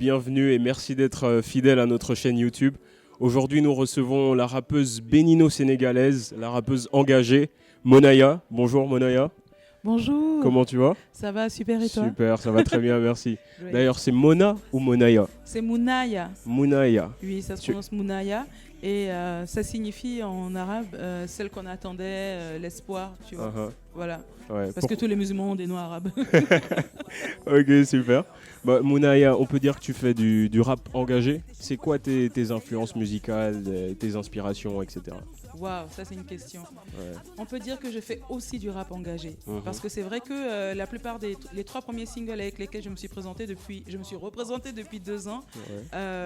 bienvenue et merci d'être fidèle à notre chaîne YouTube. Aujourd'hui, nous recevons la rappeuse bénino-sénégalaise, la rappeuse engagée, Monaya. Bonjour Monaya. Bonjour. Comment tu vas? Ça va super et toi? Super, ça va très bien, merci. Oui. D'ailleurs, c'est Mona ou Monaya? C'est Mounaya. Monaya. Oui, ça se prononce Mounaya. Et ça signifie en arabe celle qu'on attendait, l'espoir, tu vois. Voilà. Ouais, Parce que tous les musulmans ont des noms arabes. Ok, super. Bah, Mounaya, on peut dire que tu fais du rap engagé. C'est quoi tes influences musicales, tes inspirations, etc. Waouh, ça c'est une question. Ouais. On peut dire que je fais aussi du rap engagé. Parce que c'est vrai que la plupart les 3 premiers singles avec lesquels je me suis représentée depuis 2 ans,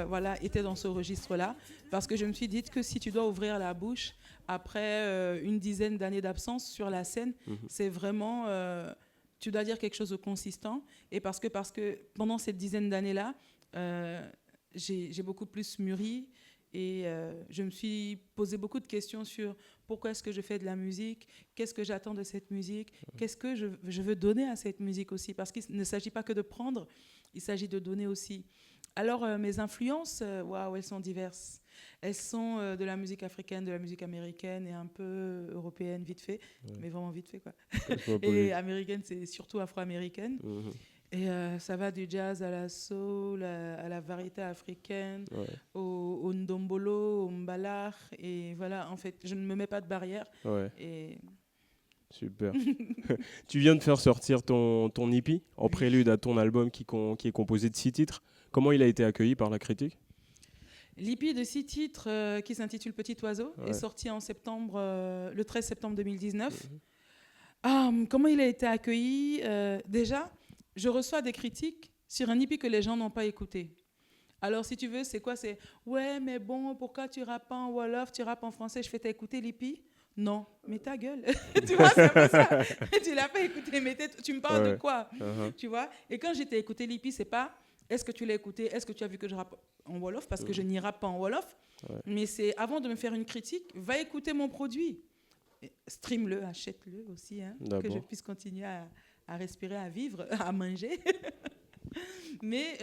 voilà, étaient dans ce registre-là. Parce que je me suis dit que si tu dois ouvrir la bouche après une dizaine d'années d'absence sur la scène, c'est vraiment... tu dois dire quelque chose de consistant. Et parce que pendant cette dizaine d'années-là, j'ai beaucoup plus mûri. Et je me suis posé beaucoup de questions sur pourquoi est-ce que je fais de la musique, qu'est-ce que j'attends de cette musique, qu'est-ce que je veux donner à cette musique aussi. Parce qu'il ne s'agit pas que de prendre, il s'agit de donner aussi. Alors mes influences, waouh, elles sont diverses. Elles sont de la musique africaine, de la musique américaine et un peu européenne, vite fait, mais vraiment vite fait, quoi. Et américaine, c'est surtout afro-américaine. Et ça va du jazz à la soul, à la variété africaine, au ndombolo, au mbalar. Et voilà, en fait, je ne me mets pas de barrière. Et... Super. Tu viens de faire sortir ton EP en prélude à ton album qui est composé de 6 titres. Comment il a été accueilli par la critique? L'EP de 6 titres qui s'intitule Petit Oiseau est sorti en septembre, le 13 septembre 2019. Comment il a été accueilli? Déjà, je reçois des critiques sur un EP que les gens n'ont pas écouté. Alors, si tu veux, c'est quoi? C'est « Ouais, mais bon, pourquoi tu rappes pas en Wolof, tu rappes en français? Je fais t'as écouté l'EP? » Non, mais ta gueule. Tu vois, c'est un peu ça. Tu l'as pas écouté, mais tu me parles de quoi? Tu vois? Et quand j'ai écouté l'EP, c'est pas « Est-ce que tu l'as écouté? Est-ce que tu as vu que je rappe en Wolof? » Parce que je n'y rappe pas en Wolof. Mais c'est avant de me faire une critique, va écouter mon produit. Stream-le, achète-le aussi, hein, que je puisse continuer à respirer, à vivre, à manger. Mais,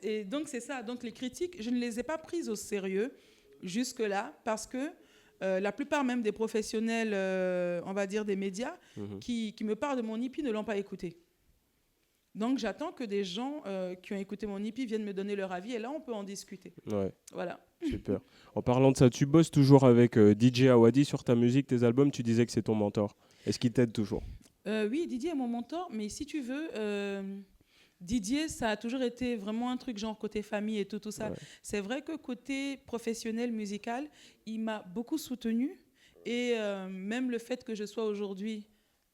et donc, c'est ça. Donc, les critiques, je ne les ai pas prises au sérieux jusque-là parce que la plupart même des professionnels, on va dire des médias, qui me parlent de mon EP ne l'ont pas écouté. Donc, j'attends que des gens qui ont écouté mon EP viennent me donner leur avis et là, on peut en discuter. Voilà. Super. En parlant de ça, tu bosses toujours avec DJ Awadi sur ta musique, tes albums. Tu disais que c'est ton mentor. Est-ce qu'il t'aide toujours? Oui, Didier est mon mentor, mais si tu veux, Didier, ça a toujours été vraiment un truc genre côté famille et tout ça. C'est vrai que côté professionnel, musical, il m'a beaucoup soutenu et même le fait que je sois aujourd'hui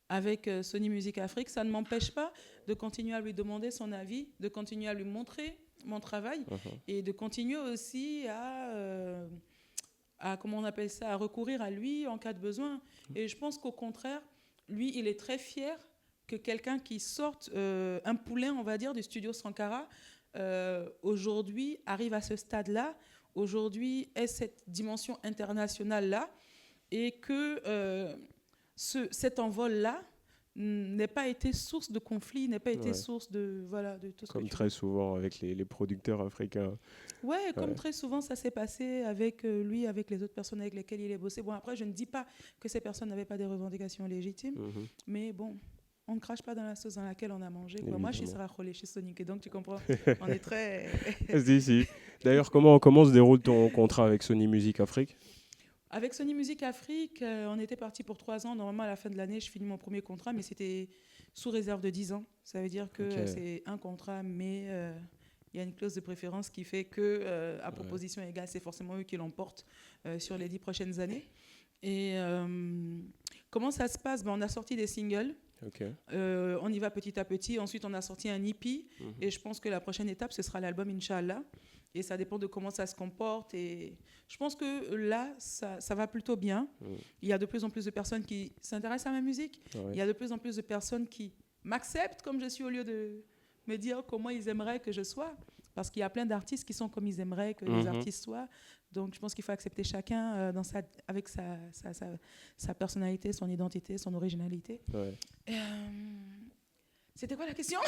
avec Sony Music Afrique, ça ne m'empêche pas de continuer à lui demander son avis, de continuer à lui montrer mon travail et de continuer aussi à comment on appelle ça, à recourir à lui en cas de besoin. Et je pense qu'au contraire, lui, il est très fier que quelqu'un qui sorte un poulain, on va dire, du studio Sankara, aujourd'hui arrive à ce stade-là, aujourd'hui ait cette dimension internationale-là, et que cet envol-là n'ait pas été source de conflit, n'ait pas été source de, voilà, de tout ce comme que très souvent avec les producteurs africains. Comme très souvent ça s'est passé avec lui, avec les autres personnes avec lesquelles il est bossé. Bon, après, je ne dis pas que ces personnes n'avaient pas des revendications légitimes, mais bon, on ne crache pas dans la sauce dans laquelle on a mangé. Moi, je suis Sarah Kholé, chez Sonic, et donc tu comprends, on est très... Si. D'ailleurs, comment se déroule ton contrat avec Sony Music Afrique? Avec Sony Music Afrique, on était parti pour 3 ans. Normalement, à la fin de l'année, je finis mon premier contrat, mais c'était sous réserve de 10 ans. Ça veut dire que c'est un contrat, mais il y a une clause de préférence qui fait que, à proposition égale, c'est forcément eux qui l'emportent sur les 10 prochaines années. Et comment ça se passe? On a sorti des singles. On y va petit à petit. Ensuite, on a sorti un EP. Et je pense que la prochaine étape, ce sera l'album, Inch'Allah. Et ça dépend de comment ça se comporte. Et je pense que là, ça va plutôt bien. Il y a de plus en plus de personnes qui s'intéressent à ma musique. Il y a de plus en plus de personnes qui m'acceptent comme je suis au lieu de me dire comment ils aimeraient que je sois. Parce qu'il y a plein d'artistes qui sont comme ils aimeraient que les artistes soient. Donc, je pense qu'il faut accepter chacun avec sa personnalité, son identité, son originalité. C'était quoi la question?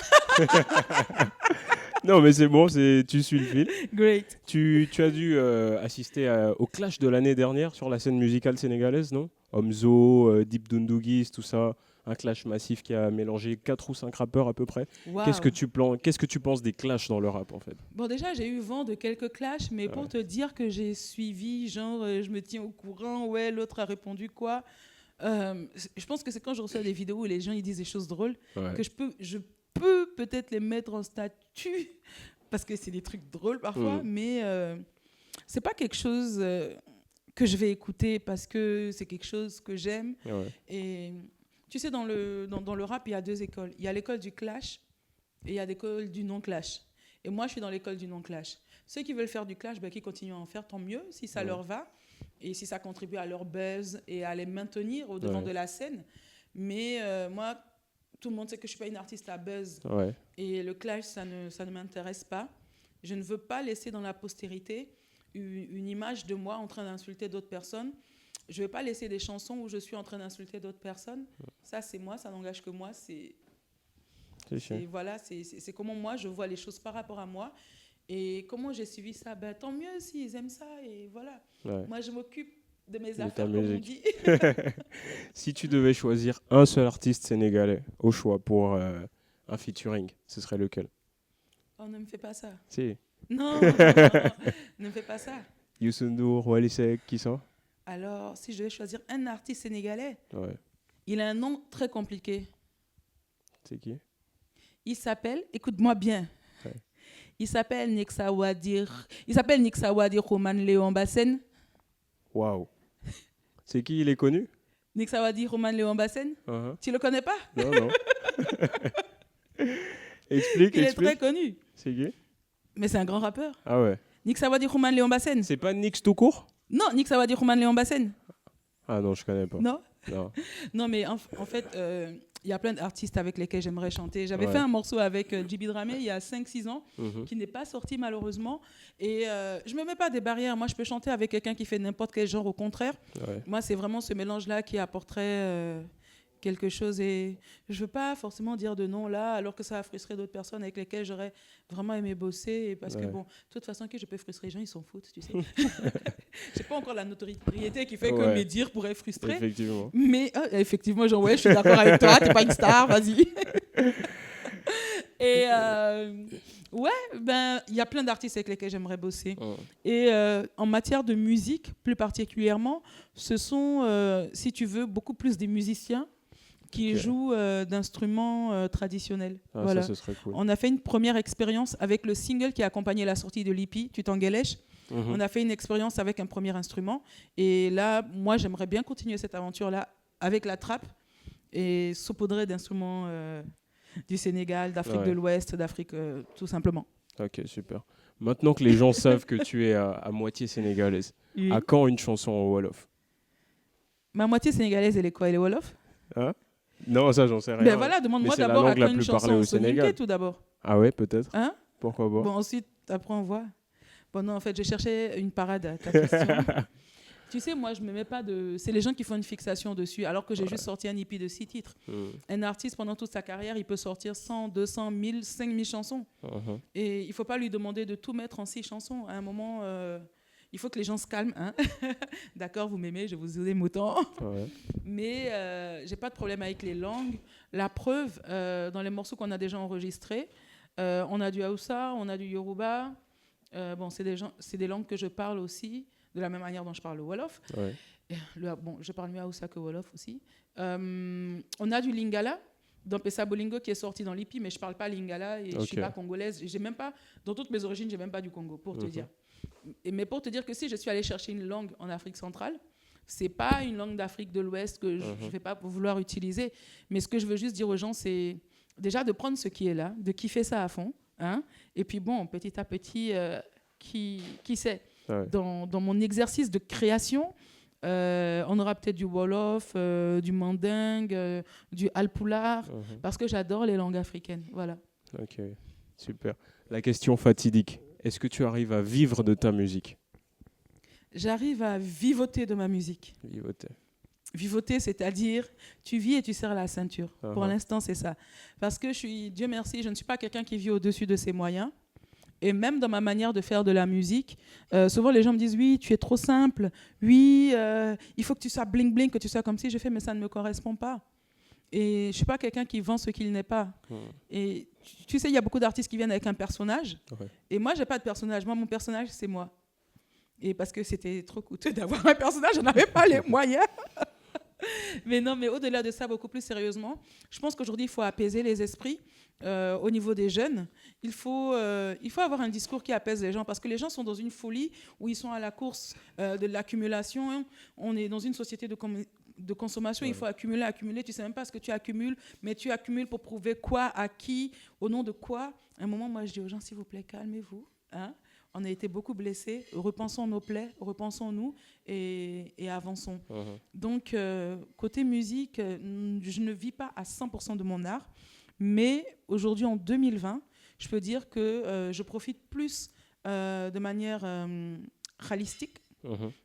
Non, mais c'est bon, tu suis le fil. Great. Tu as dû assister au clash de l'année dernière sur la scène musicale sénégalaise, non? Omzo, Deep Doundouguis, tout ça. Un clash massif qui a mélangé 4 ou 5 rappeurs à peu près. Wow. Qu'est-ce que tu penses des clashs dans le rap, en fait? Bon, déjà, j'ai eu vent de quelques clashs, mais pour te dire que j'ai suivi, genre, je me tiens au courant, ouais, l'autre a répondu quoi. Je pense que c'est quand je reçois des vidéos où les gens ils disent des choses drôles que je peux peut-être les mettre en statut parce que c'est des trucs drôles parfois, mais c'est pas quelque chose que je vais écouter parce que c'est quelque chose que j'aime. Et tu sais, dans le rap, il y a 2 écoles. Il y a l'école du clash et il y a l'école du non-clash. Et moi, je suis dans l'école du non-clash. Ceux qui veulent faire du clash, qui continuent à en faire, tant mieux, si ça leur va. Et si ça contribue à leur buzz et à les maintenir au devant de la scène. Mais moi, tout le monde sait que je ne suis pas une artiste à buzz. Et le clash, ça ne m'intéresse pas. Je ne veux pas laisser dans la postérité une image de moi en train d'insulter d'autres personnes. Je ne veux pas laisser des chansons où je suis en train d'insulter d'autres personnes. Ça, c'est moi, ça n'engage que moi. Voilà, c'est comment moi, je vois les choses par rapport à moi. Et comment j'ai suivi ça? Tant mieux s'ils aiment ça. Et voilà. Moi, je m'occupe de mes affaires, comme on dit. Si tu devais choisir un seul artiste sénégalais au choix pour un featuring, ce serait lequel? Oh, ne me fais pas ça. Si. Non, ne me fais pas ça. Youssou N'Dour, Wally Seck, qui ça? Alors, si je devais choisir un artiste sénégalais, il a un nom très compliqué. C'est qui? Il s'appelle, écoute-moi bien, il s'appelle Nixa Wadir Roman Léon Bassène. Waouh. C'est qui? Il est connu? Nixa Wadir Roman Léon Bassène. Tu le connais pas? Non. Explique. Il est très connu. C'est qui? Mais c'est un grand rappeur. Ah ouais. Nixa Wadir Roman Léon Bassène. C'est pas Nix tout court? Non, Nixa Wadir Roman Léon Bassène. Ah non, je connais pas. Non. Non, mais en fait, il y a plein d'artistes avec lesquels j'aimerais chanter. J'avais fait un morceau avec Djiby Dramé il y a 5-6 ans, qui n'est pas sorti malheureusement. Et je ne me mets pas des barrières. Moi, je peux chanter avec quelqu'un qui fait n'importe quel genre, au contraire. Moi, c'est vraiment ce mélange-là qui apporterait quelque chose. Et je ne veux pas forcément dire de non là, alors que ça va frustrer d'autres personnes avec lesquelles j'aurais vraiment aimé bosser. Parce que, bon, de toute façon, que je peux frustrer les gens, ils s'en foutent, tu sais. Je n'ai pas encore la notoriété qui fait que mes dires pourraient frustrer. Effectivement. Mais effectivement, genre, je suis d'accord avec toi, tu n'es pas une star, vas-y. Et il y a plein d'artistes avec lesquels j'aimerais bosser. Et en matière de musique, plus particulièrement, ce sont, si tu veux, beaucoup plus des musiciens qui jouent d'instruments traditionnels. Voilà. Ça, ce serait cool. On a fait une première expérience avec le single qui a accompagné la sortie de l'EP, Tu t'engueulèches. On a fait une expérience avec un premier instrument. Et là, moi, j'aimerais bien continuer cette aventure-là avec la trappe et saupoudrer d'instruments du Sénégal, d'Afrique de l'Ouest, d'Afrique, tout simplement. Ok, super. Maintenant que les gens savent que tu es à moitié sénégalaise, à quand une chanson en Wolof? Ma moitié sénégalaise, elle est quoi? Elle est Wolof? Non, ça, j'en sais rien. Ben voilà, demande-moi d'abord à quand une chanson au Sénégal. Tout d'abord. Ah ouais, peut-être. Pourquoi pas? Bon, ensuite, après, on voit. Bon, non, en fait, je cherchais une parade à ta question. Tu sais, moi, je me mets pas de... C'est les gens qui font une fixation dessus, alors que j'ai juste sorti un EP de 6 titres. Un artiste, pendant toute sa carrière, il peut sortir 100, 200, 1000, 5000 chansons. Et il faut pas lui demander de tout mettre en 6 chansons. À un moment, il faut que les gens se calment. Hein. D'accord, vous m'aimez, je vous aime autant. Mais j'ai pas de problème avec les langues. La preuve, dans les morceaux qu'on a déjà enregistrés, on a du Haoussa, on a du Yoruba. Bon, c'est des langues que je parle aussi, de la même manière dont je parle le Wolof. Bon, je parle mieux Haoussa que Wolof aussi. On a du Lingala, dans Pessa Bolingo, qui est sorti dans l'EP, mais je ne parle pas Lingala et je ne suis pas congolaise. J'ai même pas, dans toutes mes origines, je n'ai même pas du Congo, pour te dire. Mais pour te dire que si je suis allée chercher une langue en Afrique centrale, ce n'est pas une langue d'Afrique de l'Ouest que je ne vais pas vouloir utiliser. Mais ce que je veux juste dire aux gens, c'est déjà de prendre ce qui est là, de kiffer ça à fond. Hein, et puis bon, petit à petit, qui sait, dans mon exercice de création, on aura peut-être du Wolof, du Mandingue, du Alpulaar, parce que j'adore les langues africaines. Voilà. Ok, super. La question fatidique, est-ce que tu arrives à vivre de ta musique? J'arrive à vivoter de ma musique. Vivoter, c'est-à-dire, tu vis et tu serres la ceinture. Pour l'instant, c'est ça. Parce que Dieu merci, je ne suis pas quelqu'un qui vit au-dessus de ses moyens. Et même dans ma manière de faire de la musique, souvent les gens me disent oui, tu es trop simple, oui, il faut que tu sois bling bling, que tu sois comme si. Je fais, mais ça ne me correspond pas. Et je ne suis pas quelqu'un qui vend ce qu'il n'est pas. Et tu sais, il y a beaucoup d'artistes qui viennent avec un personnage. Ouais. Et moi, je n'ai pas de personnage. Moi, mon personnage, c'est moi. Et parce que c'était trop coûteux d'avoir un personnage, je n'avais pas les moyens. Mais non, mais au-delà de ça, beaucoup plus sérieusement, je pense qu'aujourd'hui, il faut apaiser les esprits au niveau des jeunes. Il faut avoir un discours qui apaise les gens, parce que les gens sont dans une folie où ils sont à la course de l'accumulation. On est dans une société de consommation, il faut accumuler, accumuler. Tu ne sais même pas ce que tu accumules, mais tu accumules pour prouver quoi, à qui, au nom de quoi. À un moment, moi, je dis aux gens, s'il vous plaît, calmez-vous. Hein, on a été beaucoup blessés, repensons nos plaies, repensons-nous et avançons. Donc, côté musique, je ne vis pas à 100% de mon art, mais aujourd'hui, en 2020, je peux dire que je profite plus de manière holistique,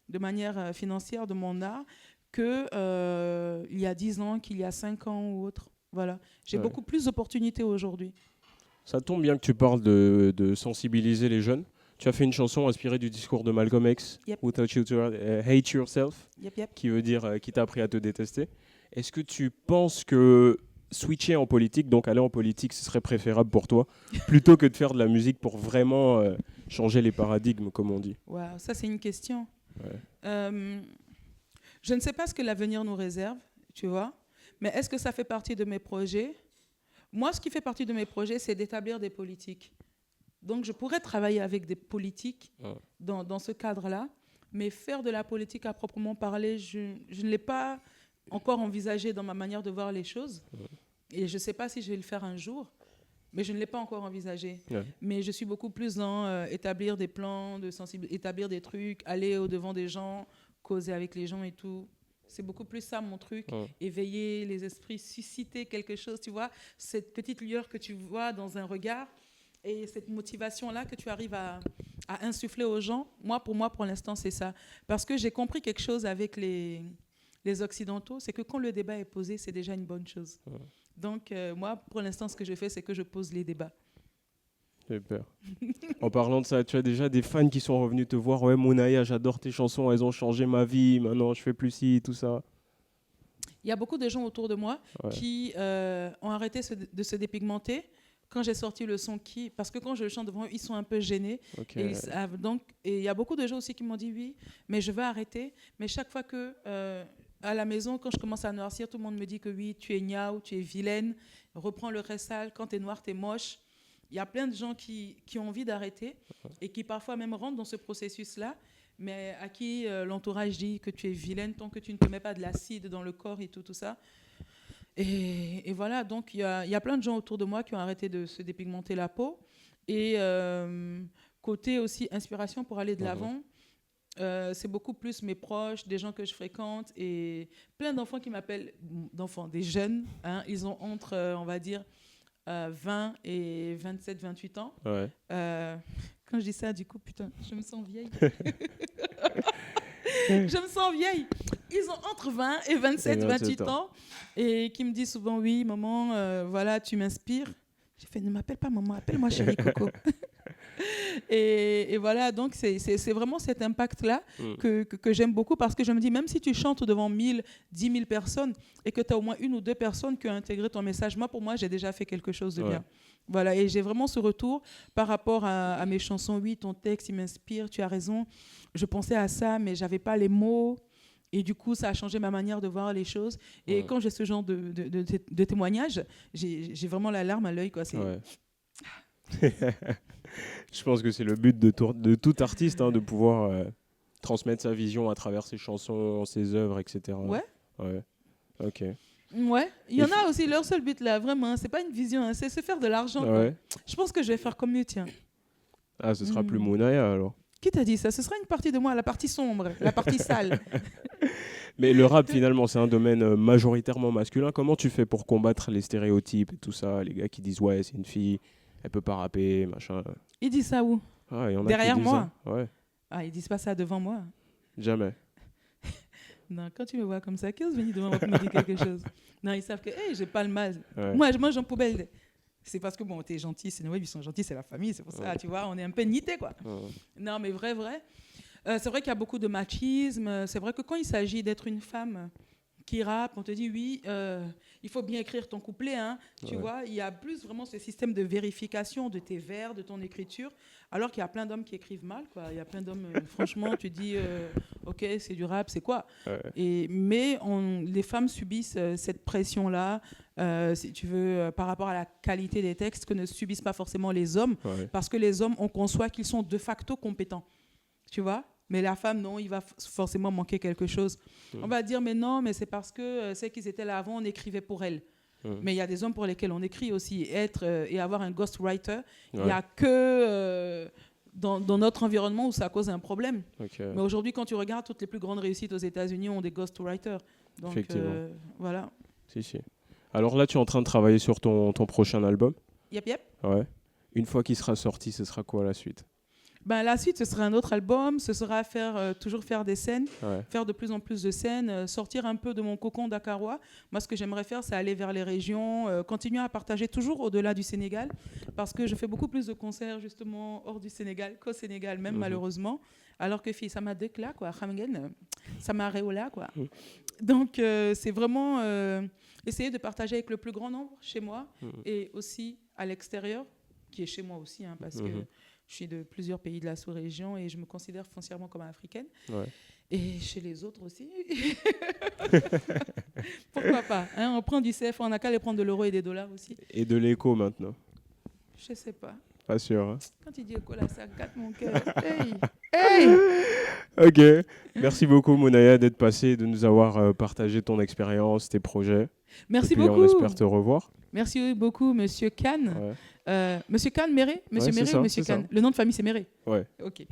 de manière financière de mon art qu'il y a 10 ans, qu'il y a 5 ans ou autre. Voilà. J'ai beaucoup plus d'opportunités aujourd'hui. Ça tombe bien que tu parles de sensibiliser les jeunes. Tu as fait une chanson inspirée du discours de Malcolm X, Without You to Hate Yourself, qui veut dire qui t'a appris à te détester. Est-ce que tu penses que switcher en politique, donc aller en politique, ce serait préférable pour toi, plutôt que de faire de la musique pour vraiment changer les paradigmes, comme on dit? Wow, ça c'est une question. Je ne sais pas ce que l'avenir nous réserve, tu vois, mais est-ce que ça fait partie de mes projets? Moi, ce qui fait partie de mes projets, c'est d'établir des politiques. Donc, je pourrais travailler avec des politiques dans ce cadre-là, mais faire de la politique à proprement parler, je ne l'ai pas encore envisagé dans ma manière de voir les choses. Et je ne sais pas si je vais le faire un jour, mais je ne l'ai pas encore envisagé. Mais je suis beaucoup plus dans établir des plans, établir des trucs, aller au-devant des gens, causer avec les gens et tout. C'est beaucoup plus ça, mon truc. Éveiller les esprits, susciter quelque chose, tu vois, cette petite lueur que tu vois dans un regard. Et cette motivation-là que tu arrives à insuffler aux gens, pour moi, pour l'instant, c'est ça. Parce que j'ai compris quelque chose avec les Occidentaux, c'est que quand le débat est posé, c'est déjà une bonne chose. Donc, moi, pour l'instant, ce que je fais, c'est que je pose les débats. Super. En parlant de ça, tu as déjà des fans qui sont revenus te voir. Ouais, Mounaya, j'adore tes chansons, elles ont changé ma vie, maintenant je fais plus ci, tout ça. Il y a beaucoup de gens autour de moi qui ont arrêté de se dépigmenter quand j'ai sorti le son parce que quand je le chante devant eux, ils sont un peu gênés. Et il y a beaucoup de gens aussi qui m'ont dit oui, mais je vais arrêter. Mais chaque fois que, à la maison, quand je commence à noircir, tout le monde me dit que oui, tu es niaou, tu es vilaine, reprends le ressal, quand tu es noire, tu es moche. Il y a plein de gens qui ont envie d'arrêter et qui parfois même rentrent dans ce processus-là, mais à qui l'entourage dit que tu es vilaine tant que tu ne te mets pas de l'acide dans le corps et tout ça. Et voilà, donc il y a plein de gens autour de moi qui ont arrêté de se dépigmenter la peau. Et côté aussi inspiration pour aller de l'avant, c'est beaucoup plus mes proches, des gens que je fréquente et plein d'enfants qui m'appellent, des jeunes. Hein, ils ont entre, on va dire, 20 et 27, 28 ans. Quand je dis ça, du coup, putain, je me sens vieille. Je me sens vieille. Ils ont entre 20 et 27, 28 ans et qui me disent souvent oui, maman, voilà, tu m'inspires. J'ai fait, ne m'appelle pas maman, appelle-moi chérie Coco. et voilà, donc c'est vraiment cet impact-là que j'aime beaucoup parce que je me dis, même si tu chantes devant 1000, 10 000 personnes et que tu as au moins une ou deux personnes qui ont intégré ton message, pour moi, j'ai déjà fait quelque chose de bien. Voilà, et j'ai vraiment ce retour par rapport à mes chansons. Oui, ton texte, il m'inspire, tu as raison. Je pensais à ça, mais je n'avais pas les mots. Et du coup, ça a changé ma manière de voir les choses. Et quand j'ai ce genre de témoignage, j'ai vraiment la larme à l'œil. Je pense que c'est le but de tout artiste, de pouvoir transmettre sa vision à travers ses chansons, ses œuvres, etc. Ouais. Ok. Ouais, il y en a aussi, leur seul but là, vraiment, c'est pas une vision, c'est se faire de l'argent. Je pense que je vais faire comme mieux, tiens. Ah, ce sera plus Mounaya alors. Qui t'a dit ça? Ce sera une partie de moi, la partie sombre, la partie sale. Mais le rap, finalement, c'est un domaine majoritairement masculin. Comment tu fais pour combattre les stéréotypes et tout ça? Les gars qui disent, ouais, c'est une fille, elle peut pas rapper, machin. Ils disent ça où? Y en a derrière qui disent moi? Ça. Ouais. Ah, ils disent pas ça devant moi? Jamais. Non, quand tu me vois comme ça, qui ose venir devant moi pour me dire quelque chose? Non, ils savent que hey, j'ai pas le mal. Moi, j'en poubelle. C'est parce que, bon, t'es gentil, Sénéweb, ils sont gentils, c'est la famille, c'est pour ça, tu vois, on est un peu nité, quoi. Non, mais vrai. C'est vrai qu'il y a beaucoup de machisme. C'est vrai que quand il s'agit d'être une femme qui rappe, on te dit, oui, il faut bien écrire ton couplet, hein, tu vois. Il y a plus vraiment ce système de vérification de tes vers, de ton écriture, alors qu'il y a plein d'hommes qui écrivent mal, quoi. Il y a plein d'hommes, franchement, tu dis, ok, c'est du rap, c'est quoi? Mais les femmes subissent cette pression-là, si tu veux, par rapport à la qualité des textes que ne subissent pas forcément les hommes, parce que les hommes, on conçoit qu'ils sont de facto compétents, tu vois. Mais la femme, non, il va forcément manquer quelque chose. On va dire, mais non, mais c'est parce que c'est qu'ils étaient là avant, on écrivait pour elles. Mais il y a des hommes pour lesquels on écrit aussi. Et avoir un ghostwriter, il n'y a que dans notre environnement où ça cause un problème. Mais aujourd'hui, quand tu regardes, toutes les plus grandes réussites aux États-Unis ont des ghostwriters. Donc, voilà. Si. Alors là, tu es en train de travailler sur ton prochain album. Yep. Ouais. Une fois qu'il sera sorti, ce sera quoi la suite? La suite, ce sera un autre album, ce sera toujours faire des scènes, faire de plus en plus de scènes, sortir un peu de mon cocon dakarois. Moi, ce que j'aimerais faire, c'est aller vers les régions, continuer à partager toujours au-delà du Sénégal, parce que je fais beaucoup plus de concerts justement hors du Sénégal qu'au Sénégal même, malheureusement. Alors que ça m'a déclaré, quoi, ça m'a réola, quoi. Donc, c'est vraiment essayer de partager avec le plus grand nombre chez moi et aussi à l'extérieur, qui est chez moi aussi, hein, parce que je suis de plusieurs pays de la sous-région et je me considère foncièrement comme africaine. Et chez les autres aussi. Pourquoi pas, hein, on prend du CFA, on n'a qu'à aller prendre de l'euro et des dollars aussi. Et de l'écho maintenant? Je sais pas. Pas sûr. Hein. Quand tu dis écho, là, ça gâte mon cœur. Hey. Ok. Merci beaucoup, Mounaya, d'être passée, de nous avoir partagé ton expérience, tes projets. Merci beaucoup. On espère te revoir. Merci beaucoup, Monsieur Khan. Monsieur Khan Méré, Monsieur Méré ou Monsieur Khan? Le nom de famille, c'est Méré. Ouais. Ok.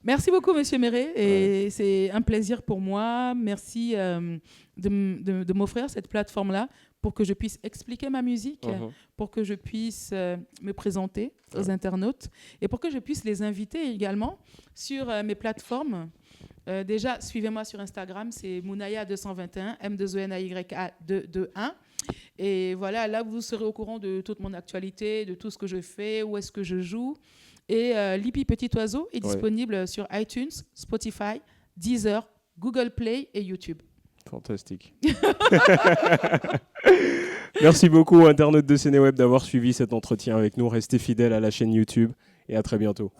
Merci beaucoup, Monsieur Méré. Et c'est un plaisir pour moi. Merci de m'offrir cette plateforme-là pour que je puisse expliquer ma musique, pour que je puisse me présenter aux internautes et pour que je puisse les inviter également sur mes plateformes. Déjà, suivez-moi sur Instagram, c'est Mounaya221, M2ENAYA221. Et voilà, là, vous serez au courant de toute mon actualité, de tout ce que je fais, où est-ce que je joue. Et Lippi Petit Oiseau est disponible sur iTunes, Spotify, Deezer, Google Play et YouTube. Fantastique. Merci beaucoup, internautes de Sénéweb, d'avoir suivi cet entretien avec nous. Restez fidèles à la chaîne YouTube et à très bientôt.